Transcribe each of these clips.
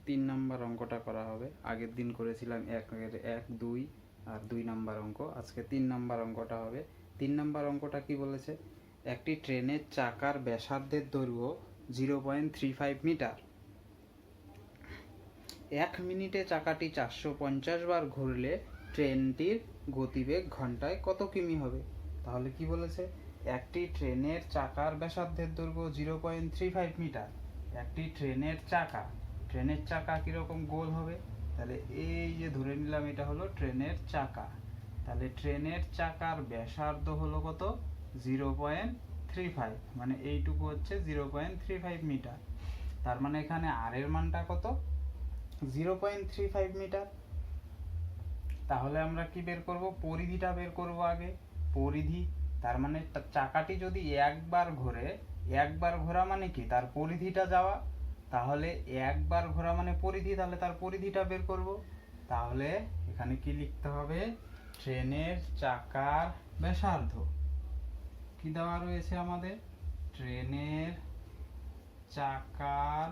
3 number অঙ্কটা করা হবে। আগের দিন করেছিলাম 1, 2 আর 2 নাম্বার অঙ্ক। আজকে 3 নাম্বার অঙ্কটা হবে। 3 নাম্বার অঙ্কটা কি বলেছে? একটি ট্রেনের চাকার ব্যাসার্ধের দৈর্ঘ্য 0.35 মিটার। 1 মিনিটে চাকাটি 450 বার ঘুরলে ট্রেনটির গতিবেগ ঘন্টায় কত কিমি হবে? তাহলে কি বলেছে? একটি ট্রেনের চাকার ব্যাসার্ধের দৈর্ঘ্য 0.35 মিটার। একটি ট্রেনের চাকা কীরকম গোল হবে? তাহলে এই যে ধরে নিলাম এটা হলো ট্রেনের চাকা। তাহলে ট্রেনের চাকার ব্যাসার্ধ হলো কত? 0.35, মানে এইটুকু হচ্ছে 0.35 মিটার। তার মানে এখানে আর এর মানটা কত? 0.35 মিটার। তাহলে আমরা কি বের করব? পরিধিটা বের করব আগে। পরিধি, তার মানে চাকাটি যদি একবার ঘোরা মানে কি? তার পরিধিটা যাওয়া। তাহলে একবার ঘোরা মানে পরিধি, তাহলে তার পরিধিটা বের করব। তাহলে এখানে কি লিখতে হবে? ট্রেনের চাকার ব্যাসার্ধ কি দেওয়া রয়েছে আমাদের? ট্রেনের চাকার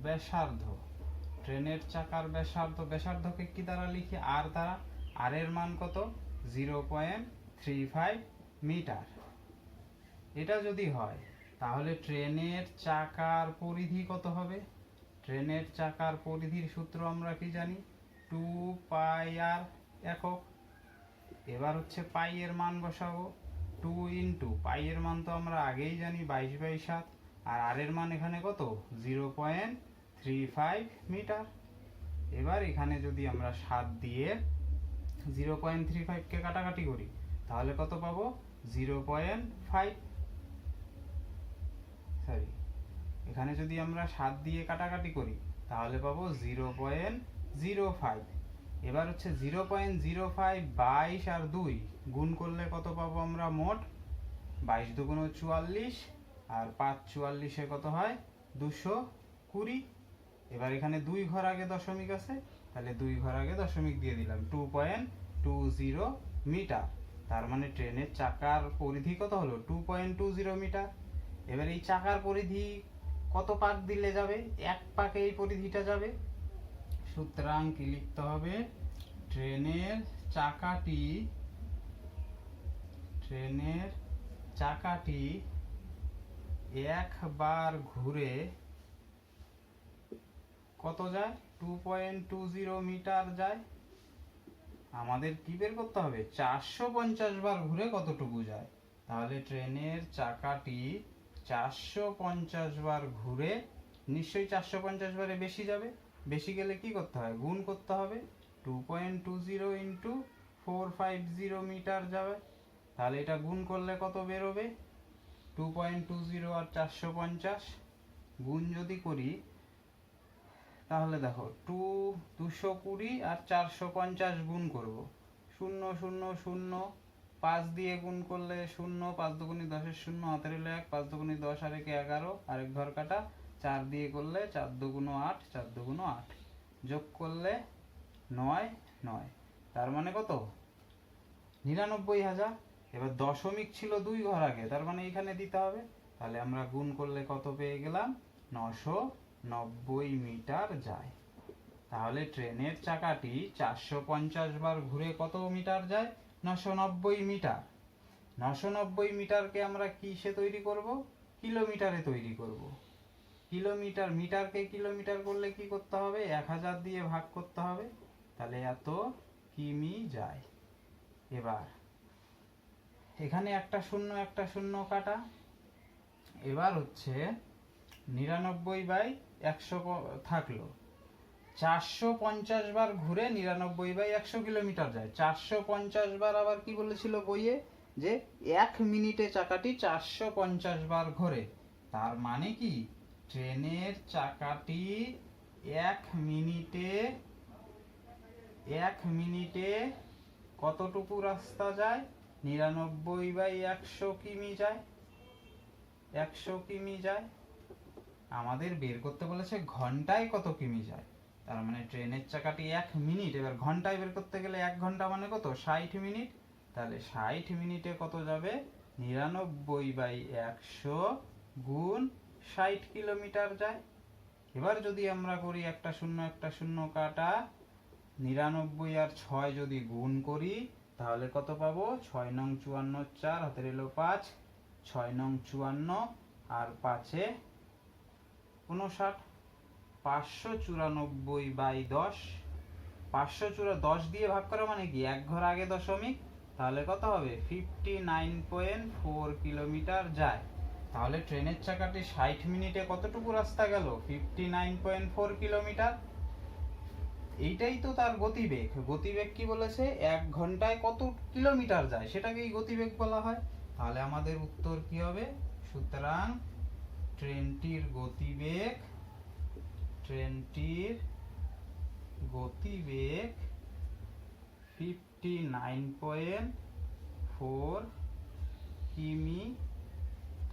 ব্যাসার্ধ। ট্রেনের চাকার ব্যাসার্ধকে কি দ্বারা লিখি? আর দ্বারা। আর এর মান কত? 0.35 মিটার। এটা যদি হয় তাহলে ট্রেনের চাকার পরিধি কত হবে? ট্রেনের চাকার পরিধির সূত্র আমরা কি জানি? 2πr একক। এবার হচ্ছে পাই এর মান বসাবো। 2 ইন্টু পাই এর মান তো আমরা আগেই জানি 22/7, আর এর মান এখানে কত? 0.35 মিটার। এবার এখানে যদি আমরা 7 দিয়ে 0.35 কে কাটাকাটি করি তাহলে কত পাবো? 0.5। সরি, এখানে যদি আমরা 7 দিয়ে কাটাকাটি করি তাহলে পাবো 0.05। এবার হচ্ছে 0.05, 22 আর 2 গুণ করলে কত পাবো আমরা মোট? 22 দুগুণ 44, আর 5 44 কত হয়? 220। এবার এখানে 2 ঘর আগে দশমিক আছে, তাহলে 2 ঘর আগে দশমিক দিয়ে দিলাম। 2.20 মিটার। তার মানে ট্রেনের চাকার পরিধি কত হলো? 2.20 মিটার। এবার এই চাকার পরিধি কত পাক দিলে যাবে? 1 পাকে এই পরিধিটা যাবে। সুতরাং কি লিখতে হবে? ট্রেনের চাকাটি একবার ঘুরে কত যায়? 2.20 মিটার যায়। আমাদের কি বের করতে হবে? 450 বার ঘুরে কতটুকু যায়। তাহলে ট্রেনের চাকাটি 450 বার ঘুরে, নিশ্চয়ই 450 বারে বেশি যাবে। বেশি গেলে কি করতে হয়? গুণ করতে হবে। 2.20 ইন্টু 450 মিটার যাবে। তাহলে এটা গুণ করলে কত বেরোবে? 2.20 আর 450 গুণ যদি করি তাহলে দেখো 220 আর 450 গুণ করব। 0 0 0, 5 দিয়ে গুণ করলে 0, 5 দুগুণে 10 এর 0, হাতে রইল 1, 5 দুগুণে 10 আর 1 11, আরেক ঘর কাটা। 4 দিয়ে করলে 4 দুগুণ 8, 4 দুগুণ 8, যোগ করলে 9 9। তার মানে কত? 99,000। এবার দশমিক ছিল 2 ঘর আগে, তার মানে এখানে দিতে হবে। তাহলে আমরা গুণ করলে কত পেয়ে গেলাম? 990 মিটার যায়। তাহলে ট্রেনের চাকাটি 450 বার ঘুরে কত মিটার যায়? 990 মিটার। 990 মিটারকে আমরা কিসে তৈরি করব? কিলোমিটারে তৈরি করব। কিলোমিটার, মিটারকে কিলোমিটার করলে কি করতে হবে? 1000 দিয়ে ভাগ করতে হবে। তাহলে এত কিমি যায়। এবার এখানে একটা শূন্য কাটা। এবার হচ্ছে 99/100 থাকলো। 450 বার ঘুরে 99/100 কিলোমিটার যায়। 450 বার আবার কি বলেছিল বইয়ে? যে 1 মিনিটে চাকাটি 450 বার ঘোরে। তার মানে কি? ট্রেনের চাকাটি 1 মিনিটে কতটুকু রাস্তা যায়? 99/100 কিমি যায়। 100 কিমি যায়। আমাদের বের করতে বলেছে ঘন্টায় কত কিমি যায়। তার মানে ট্রেনের চাকাটি 1 মিনিট, এবার ঘন্টায় বের করতে গেলে 1 ঘন্টা মানে কত? 60 মিনিট। তাহলে 60 মিনিটে কত যাবে? 99/100 গুণ 60 কিলোমিটার যায়। এবার যদি আমরা করি একটা শূন্য কাটা, 99 আর 6 যদি গুণ করি তাহলে কত পাবো? 6 নং 54 4 হাতের এলো 5, 6 নং 54 আর 5 এ 59, 594/10। 10 দিয়ে ভাগ করা মানে কি এক ঘর আগে দশমিক, তাহলে কত হবে? 59.4 কিলোমিটার যায়। তাহলে ট্রেনের চাকাটি 60 মিনিটে কতটুকু রাস্তা গেল? 59.4 কিলোমিটার। এইটাই তো তার গতিবেগ। গতিবেগ কি বলেছে? 1 ঘন্টায় কত কিলোমিটার যায় সেটাকেই গতিবেগ বলা হয়। তাহলে আমাদের উত্তর কি হবে? সুতরাং ট্রেনটির গতিবেগ 59.4 কিমি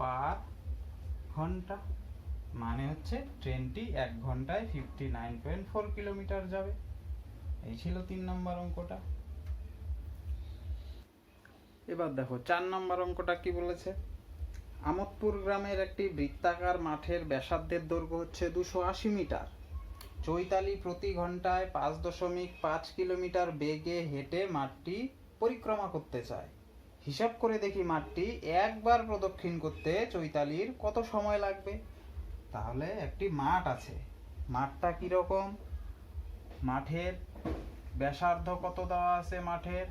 পার ঘন্টা। মানে হচ্ছে ট্রেনটি 1 ঘন্টায় 59.4 কিলোমিটার যাবে। এই ছিল 3 নম্বর অঙ্কটা। এবার দেখো 4 নম্বর অঙ্কটা কি বলেছে? আমোদপুর গ্রামের একটি বৃত্তাকার মাঠের ব্যাসার্ধের দৈর্ঘ্য হচ্ছে 280 মিটার। চৈতালি প্রতি ঘন্টায় 5.5 কিলোমিটার বেগে হেঁটে মাঠটি পরিক্রমা করতে চায়। হিসাব করে দেখি মাঠটি একবার প্রদক্ষিণ করতে চৈতালির কত সময় লাগবে। তাহলে একটি মাঠ আছে, মাঠটা কিরকম? মাঠের ব্যাসার্ধ কত দেওয়া আছে? মাঠের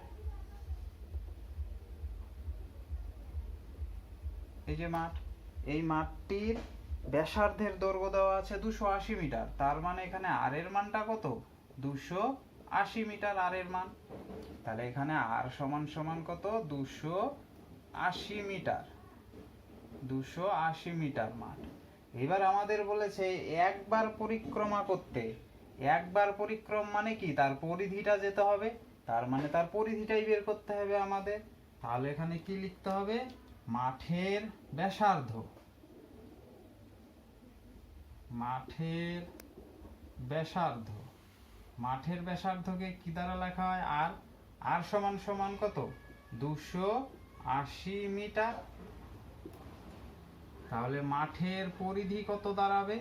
এই যে মাঠ, এই মাঠটির ব্যাসার্ধের দৈর্ঘ্য দেওয়া আছে 280 মিটার। তার মানে এখানে আর এর মানটা কত? 280 মিটার আর এর মান। তাহলে এখানে আর সমান সমান কত? 280 মিটার। 280 মিটার মাঠ। এবার আমাদের বলেছে একবার পরিক্রমা করতে। একবার পরিক্রম মানে কি? তার পরিধিটা যেতে হবে, তার মানে তার পরিধিটাই বের করতে হবে আমাদের। তাহলে এখানে কি লিখতে হবে? মাঠের ব্যাসার্ধ, মাঠের ব্যাসার্ধকে কি দ্বারা লেখা হয়? আর। আর সমান সমান কত? 280 মিটার। তাহলে মাঠের পরিধি কত দাঁড়াবে?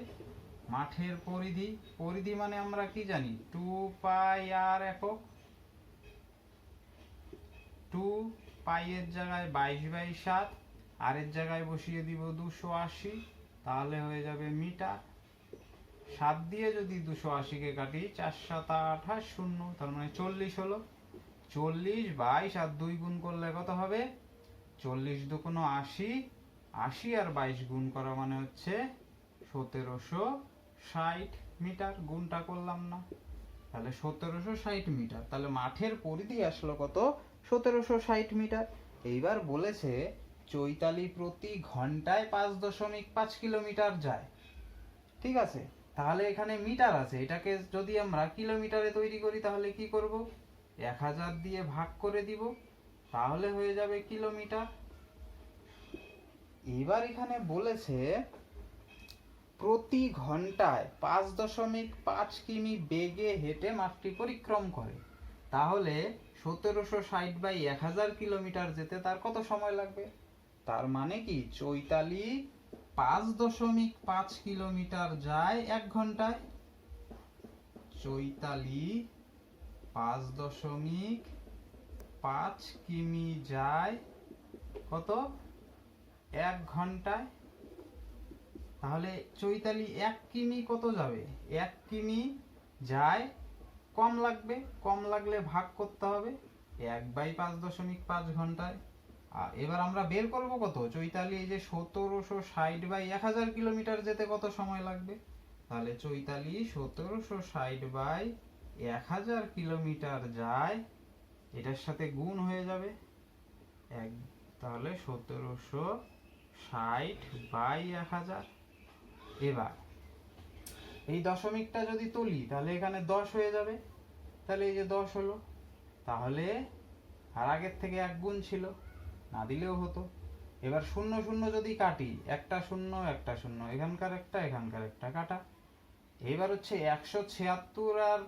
মাঠের পরিধি মানে আমরা কি জানি? 2 পাই আর একক। 2 পাই এর জায়গায় 22/7, আর এর জায়গায় বসিয়ে দিব 280, তাহলে হয়ে যাবে মিটার। 7 দিয়ে যদি 280 কে কাটি 4 7 28 0, তার মানে 40 হলো। 40/22 আর 2 গুণ করলে কত হবে? 40 দুগুণ 80, 80 আর 22 গুণ করা মানে হচ্ছে 1760 মিটার। গুণটা করলাম না, তাহলে 1760 মিটার। তাহলে মাঠের পরিধি আসলো কত? 1760 মিটার। এইবার বলেছে চৈতালি প্রতি ঘন্টায় 5.5 কিলোমিটার যায়। ঠিক আছে, তাহলে এখানে মিটার আছে, এটাকে যদি আমরা কিলোমিটারে তৈরি করি তাহলে কি করব? 1000 দিয়ে ভাগ করে দিব, তাহলে হয়ে যাবে কিলোমিটার। এবার এখানে বলেছে প্রতি ঘন্টায় 5.5 কিমি বেগে হেঁটে মাঠটি পরিক্রম করে। তাহলে 1760/1000 কিলোমিটার যেতে তার কত সময় লাগবে? তার মানে কি চৈতালি 5.5 কিলোমিটার যায় 1 ঘন্টায়। চৈতালি 5.5 কিমি যায় কত? 1 ঘন্টায়। তাহলে চৈতালি 1 কিমি কত যাবে? 1 কিমি যায়, কম লাগবে, কম লাগলে ভাগ করতে হবে 1/5.5 ঘন্টায়। এবার আমরা বের করব কত? চৈতালি এই যে 1760/1000 কিলোমিটার যেতে কত সময় লাগবে। তাহলে চৈতালি 1760/1000 কিলোমিটার যায়, এটার সাথে গুণ হয়ে যাবে তাহলে 1760/1000। এবার এই দশমিকটা যদি তুলি তাহলে এখানে 10 হয়ে যাবে, তাহলে এই যে 10 হলো। তাহলে আর আগের থেকে 1 গুণ ছিল, না দিলেও হতো। এবার 0 0 যদি কাটি, একটা 0 একটা 0, এখানকার একটা কাটা। এবার হচ্ছে 176 আর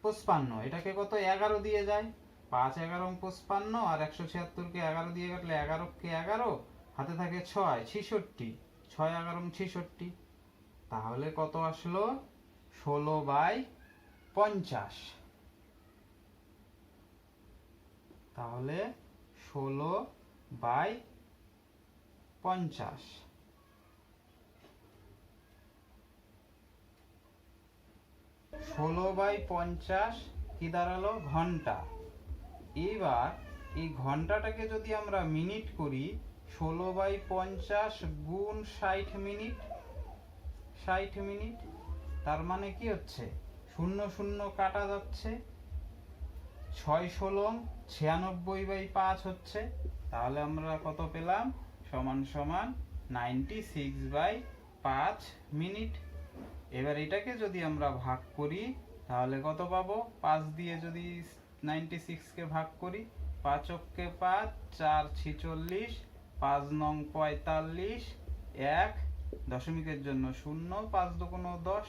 55, এটাকে কত? 11 দিয়ে যায়। 5 11 55, আর 176 কে 11 দিয়ে কাটলে 11 কে 11, হাতে থাকে 6 66, 6 11 66। তাহলে কত আসলো 16/50। তাহলে 16/50 16/50 কি দাঁড়ালো ঘন্টা। এবার এই ঘন্টাটাকে যদি আমরা মিনিট করি 16/50 গুণ 60 মিনিট, 60 মিনিট, তার মানে কি হচ্ছে 0 0 কাটা যাচ্ছে, 6 ষোলং 96/5 হচ্ছে। তাহলে আমরা কত পেলাম সমান সমান 96/5 মিনিট। এবার এটাকে যদি আমরা ভাগ করি তাহলে কত পাবো, 5 দিয়ে যদি 96 কে ভাগ করি, 5 অক্ষে 5, 4 46, 5 নং 45, 1 দশমিকের জন্য 0, 5 দুগুণ 10,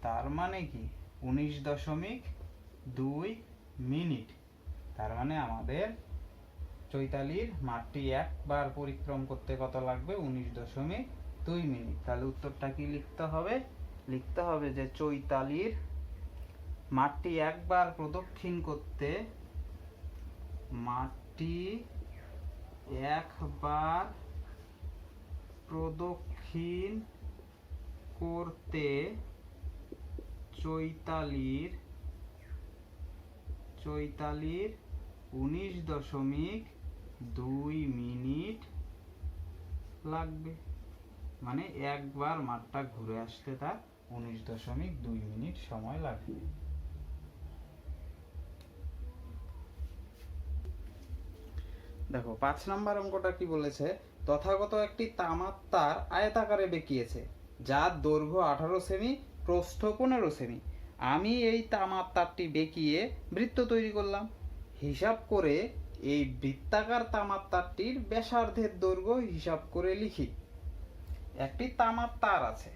তার মানে কি 19.2 মিনিট। তার মানে আমাদের চৈতালির মাঠটি একবার পরিক্রম করতে কত লাগবে 19.2 মিনিট। তাহলে উত্তরটা কি লিখতে হবে, লিখতে হবে যে চৈতালির মাঠটি একবার প্রদক্ষিণ করতে, মাঠটি একবার প্রদক্ষিণ করতে চৈতালির 19.2 মিনিট লাগবে। মানে একবার মাঠটা ঘুরে আসতে তার 19.2 মিনিট সময় লাগবে। দেখো 5 নাম্বার অঙ্কটা কি বলেছে, তথাগত একটি তামার তার আয়তাকারে বেঁকিয়েছে, যার দৈর্ঘ্য 18 সেমি, প্রস্থ 15 সেমি। আমি এই তামার তারটি বেঁকিয়ে বৃত্ত তৈরি করলাম। হিসাব করে এই বৃত্তাকার তামার তারটির ব্যাসার্ধের দৈর্ঘ্য হিসাব করে লিখি। একটি তামার তার আছে,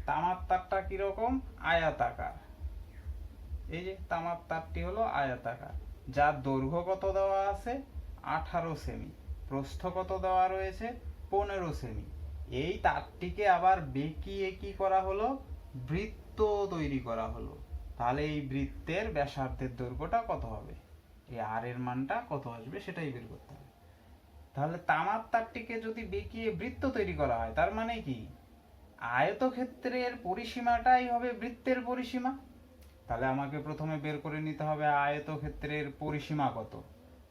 তামার তারটা কিরকম আয়তাকার, এই যে তামার তারটি হলো আয়তাকার, যার দৈর্ঘ্য কত দেওয়া আছে 18 সেমি, প্রস্থ কত দেওয়া রয়েছে 15 সেমি। এই তারটিকে আবার বেঁকিয়ে কি করা হলো, বৃত্ত তৈরি করা হলো। তাহলে এই বৃত্তের ব্যাসার্ধের দৈর্ঘ্যটা কত হবে, এই আর এর মানটা কত আসবে সেটাই বের করতে হবে। তাহলে তামার তারটিকে যদি বেঁকিয়ে বৃত্ত তৈরি করা হয় তার মানে কি আয়তক্ষেত্রের পরিসীমাটাই হবে বৃত্তের পরিসীমা। তাহলে আমাকে প্রথমে বের করে নিতে হবে আয়তক্ষেত্রের পরিসীমা কত।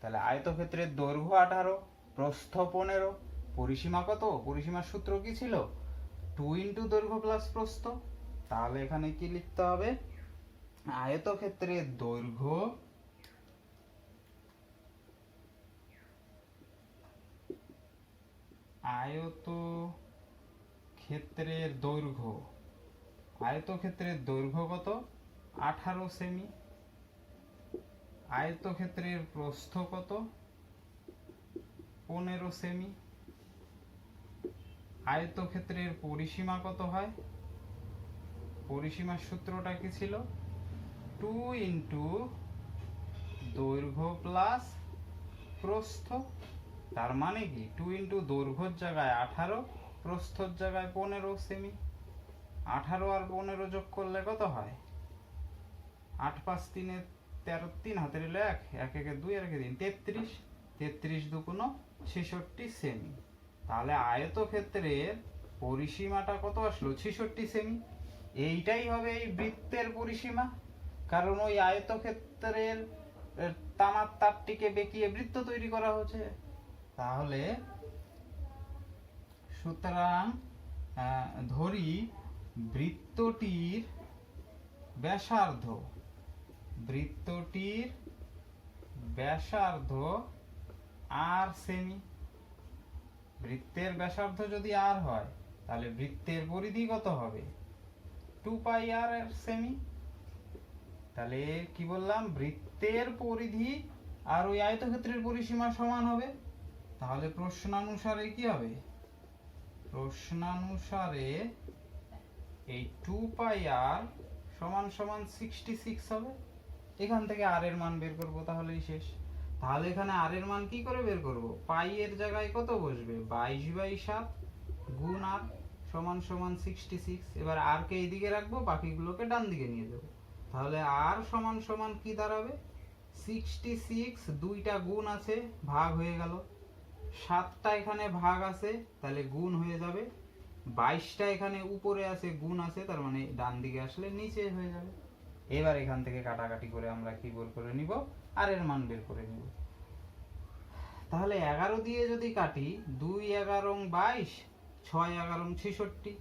তাহলে আয়তক্ষেত্রের দৈর্ঘ্য 18, প্রস্থ 15, পরিসীমা কত, পরিসীমার সূত্র কি ছিল 2 ইন্টু দৈর্ঘ্য প্লাস প্রস্থ। তাহলে এখানে কি লিখতে হবে, আয়তক্ষেত্রের দৈর্ঘ্য আয়তক্ষেত্রের দৈর্ঘ্য কত 18 সেমি, আয়তক্ষেত্রের প্রস্থ কত 15 সেমি, আয়তক্ষেত্রের পরিসীমা কত হয়, পরিসীমার সূত্রটা কি ছিল 2 ইন্টু দৈর্ঘ্য প্লাস প্রস্থ। তার মানে কি 2 ইন্টু দৈর্ঘ্যের জায়গায় 18, প্রস্থর জায়গায় 15 সেমি। 18 আর 15 যোগ করলে কত হয়, 8 5 3 13, 3 হাতের 1, 1 1 2 আর 1 3, 33, 33 দুগুণ 66 সেমি। তাহলে আয়তক্ষেত্রের পরিসীমাটা কত আসলো 66 সেমি। এইটাই হবে এই বৃত্তের পরিসীমা, কারণ ওই আয়তক্ষেত্রের তামার তারটিকে বেঁকিয়ে বৃত্ত তৈরি করা হচ্ছে। তাহলে সুতরাং ধরি বৃত্তটির ব্যাসার্ধ আর সেমি। বৃত্তের ব্যাসার্ধ যদি আর হয় তাহলে বৃত্তের পরিধি কত হবে 2 পাই আর সেমি। তাহলে কি বললাম, বৃত্তের পরিধি আর ওই আয়তক্ষেত্রের পরিসীমা সমান হবে। তাহলে প্রশ্নানুসারে কি হবে, প্রশ্নানুসারে এই 2 পাই আর সমান সমান 66 হবে। এখান থেকে আর এর মান বের করব, তাহলেই শেষ। তাহলে এখানে আর এর মান কি করে বের করব, পাই এর জায়গায় কত বসবে 22/7 গুণ আর সমান সমান 66। এবার আর কে এইদিকে রাখবো, বাকিগুলোকে ডান দিকে নিয়ে যাবো। তাহলে আর সমান সমান কি দাঁড়াবে? 66 দুইটা গুণ আছে, ভাগ হয়ে গেল। 7টা এখানে ভাগ আছে, তাহলে গুণ হয়ে যাবে। 22টা এখানে উপরে আছে, গুণ আছে, তার মানে ডান দিকে আসলে নিচে হয়ে যাবে। এবার এখান থেকে কাটাকাটি করে আমরা কি বের করে নিব? আর এর মান বের করে নিব। তাহলে 11 দিয়ে যদি কাটি, 2 11 22, 6 11 66।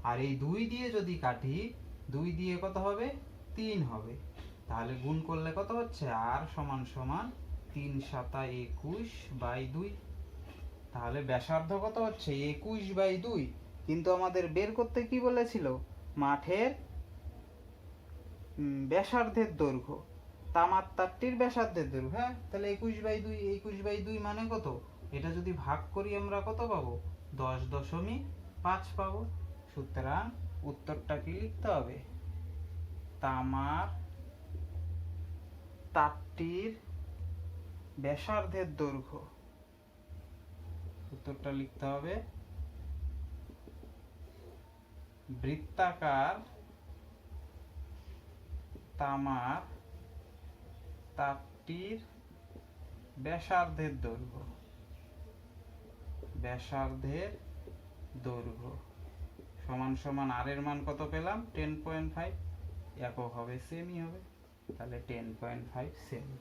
আর এই 2 দিয়ে যদি কাটি, 2 দিয়ে কত হবে? 3 হবে। তাহলে গুণ করলে কত হচ্ছে? আর সমান সমান 3 7 21 বাই 2। তাহলে ব্যাসার্ধ কত হচ্ছে? 21 বাই 2। কিন্তু আমাদের বের করতে কি বলেছিল? মাঠের ব্যাসার্ধের দৈর্ঘ্য, তামার তারটির ব্যাসার্ধের দৈর্ঘ্য। হ্যাঁ, তাহলে 21/2, 21/2 মানে কত? এটা যদি ভাগ করি আমরা কত পাবো? 10.5 পাবো। সুতরাং উত্তরটা কি লিখতে হবে? তামার তারটির ব্যাসার্ধের দৈর্ঘ্য। উত্তরটা লিখতে হবে বৃত্তাকার তামার তারটির ব্যাসার্ধের দৈর্ঘ্য। ব্যাসার্ধের দৈর্ঘ্য সমান সমান আর এর মান কত পেলাম? 10.5। একক হবে, সেমি হবে। তাহলে 10.5 সেমি।